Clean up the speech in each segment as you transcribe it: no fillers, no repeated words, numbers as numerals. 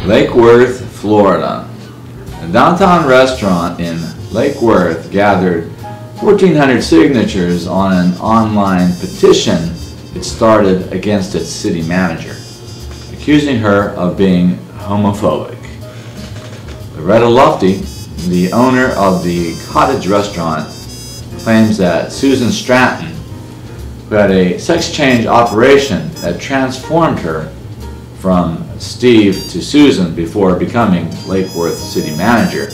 Lake Worth, Florida. A downtown restaurant in Lake Worth gathered 1,400 signatures on an online petition it started against its city manager, accusing her of being homophobic. Loretta Lufty, the owner of the cottage restaurant, claims that Susan Stratton, who had a sex change operation that transformed her from Steve to Susan before becoming Lake Worth city manager,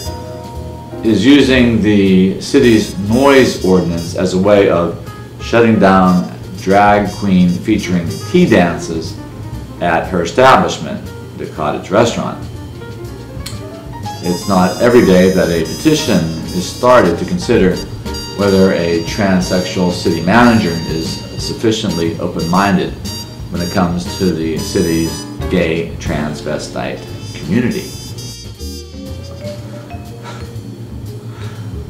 is using the city's noise ordinance as a way of shutting down drag queen featuring tea dances at her establishment, the cottage restaurant. It's not every day that a petition is started to consider whether a transsexual city manager is sufficiently open-minded when it comes to the city's gay transvestite community.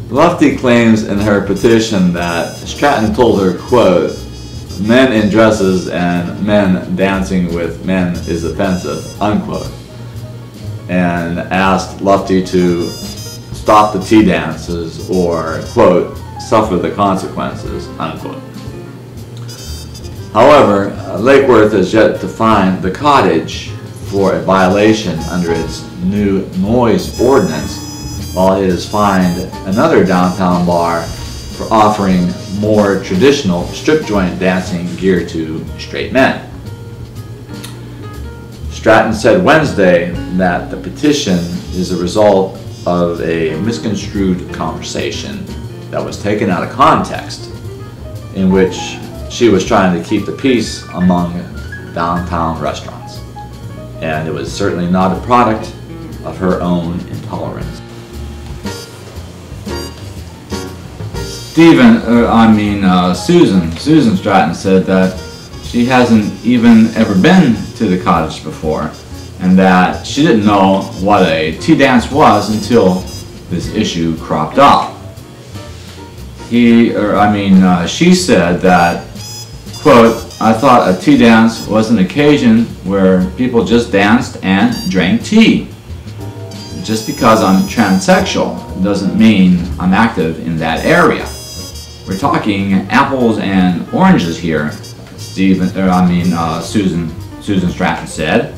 Lufty claims in her petition that Stratton told her, quote, "Men in dresses and men dancing with men is offensive," unquote, and asked Lufty to stop the tea dances or, quote, "suffer the consequences," unquote. However, Lake Worth has yet to fine the cottage for a violation under its new noise ordinance, while it has fined another downtown bar for offering more traditional strip joint dancing geared to straight men. Stratton said Wednesday that the petition is a result of a misconstrued conversation that was taken out of context, in which she was trying to keep the peace among downtown restaurants, and it was certainly not a product of her own intolerance. Susan Stratton said that she hasn't even ever been to the cottage before, and that she didn't know what a tea dance was until this issue cropped up. She said that, quote, "I thought a tea dance was an occasion where people just danced and drank tea. Just because I'm transsexual doesn't mean I'm active in that area. We're talking apples and oranges here," Susan Stratton said.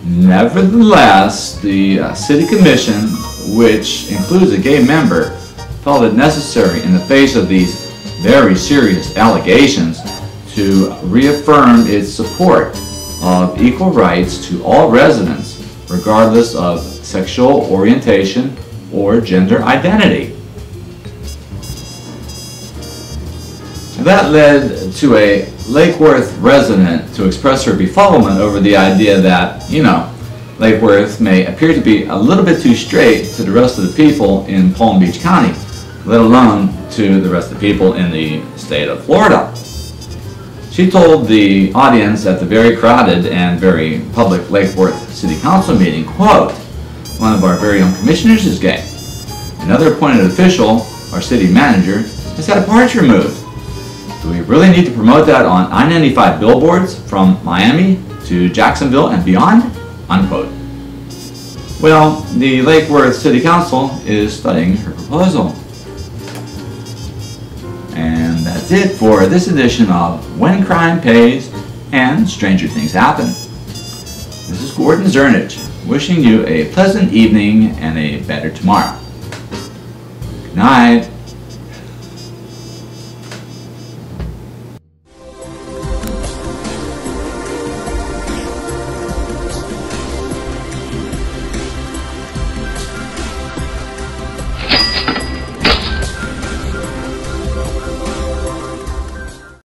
Nevertheless, the City Commission, which includes a gay member, felt it necessary in the face of these very serious allegations to reaffirm its support of equal rights to all residents, regardless of sexual orientation or gender identity. That led to a Lake Worth resident to express her befuddlement over the idea that, Lake Worth may appear to be a little bit too straight to the rest of the people in Palm Beach County, let alone to the rest of the people in the state of Florida. She told the audience at the very crowded and very public Lake Worth City Council meeting, quote, "One of our very own commissioners is gay. Another appointed official, our city manager, has had parts removed. Do we really need to promote that on I-95 billboards from Miami to Jacksonville and beyond?" Unquote. Well, the Lake Worth City Council is studying her proposal. And that's it for this edition of When Crime Pays and Stranger Things Happen. This is Gordon Zernich, wishing you a pleasant evening and a better tomorrow. Good night.